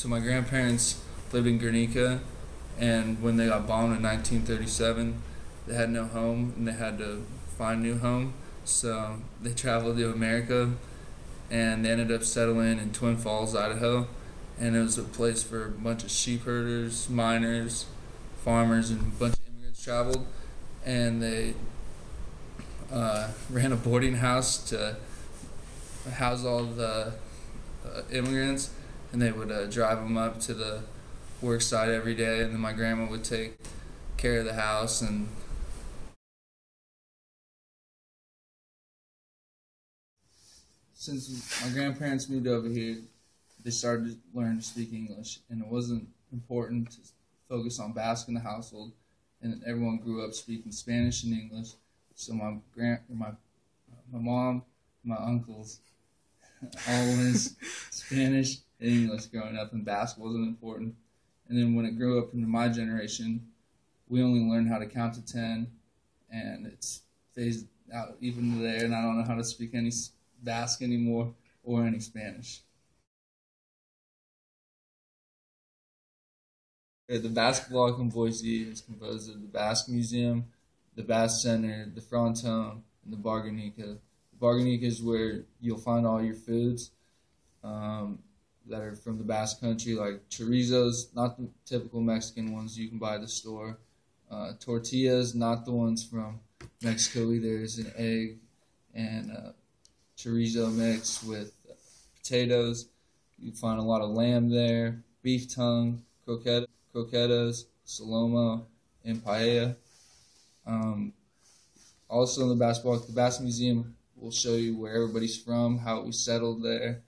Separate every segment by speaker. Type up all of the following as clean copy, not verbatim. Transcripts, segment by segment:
Speaker 1: So my grandparents lived in Guernica, and when they got bombed in 1937, they had no home and they had to find a new home. So they traveled to America, and they ended up settling in Twin Falls, Idaho. And it was a place for a bunch of sheep herders, miners, farmers, and a bunch of immigrants traveled. And they ran a boarding house to house all the immigrants, and they would drive them up to the work site every day, and then my grandma would take care of the house. And since my grandparents moved over here, they started to learn to speak English, and it wasn't important to focus on Basque in the household, and everyone grew up speaking Spanish and English. So my mom, my uncles, all learned Spanish and English growing up, and Basque wasn't important. And then when it grew up into my generation, we only learned how to count to 10, and it's phased out even today, and I don't know how to speak any Basque anymore or any Spanish. The Basque Block in Boise is composed of the Basque Museum, the Basque Center, the Frontone, and the Bar Guernica. The Bar Guernica is where you'll find all your foods that are from the Basque country, like chorizos, not the typical Mexican ones you can buy at the store. Tortillas, not the ones from Mexico either. There's an egg and chorizo mix with potatoes. You find a lot of lamb there, beef tongue, croquetas, salomo, and paella. Also in the Basque Block, the Basque Museum will show you where everybody's from, how we settled there,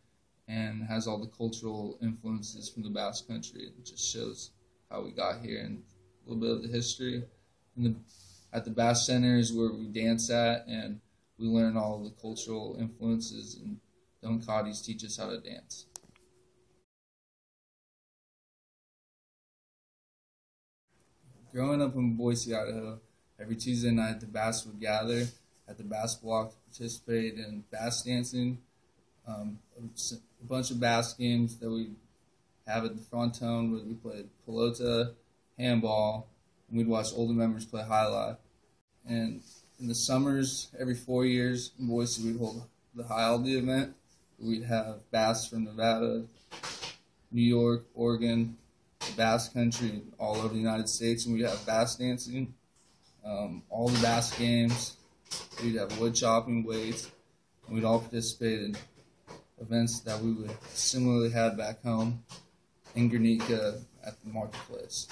Speaker 1: and has all the cultural influences from the Basque country. It just shows how we got here and a little bit of the history. At the Basque Center is where we dance at, and we learn all the cultural influences, and the Uncadis teach us how to dance. Growing up in Boise, Idaho, every Tuesday night the Basque would gather at the Basque Block to participate in Basque dancing. A bunch of Basque games that we have at the Frontone, where we played pelota, handball, and we'd watch older members play high life. And in the summers, every 4 years in Boise, we'd hold the High Aldi event. We'd have Basques from Nevada, New York, Oregon, the Basque country, all over the United States, and we'd have Basque dancing, all the Basque games. We'd have wood chopping, weights, and we'd all participate in events that we would similarly have back home in Guernica at the marketplace.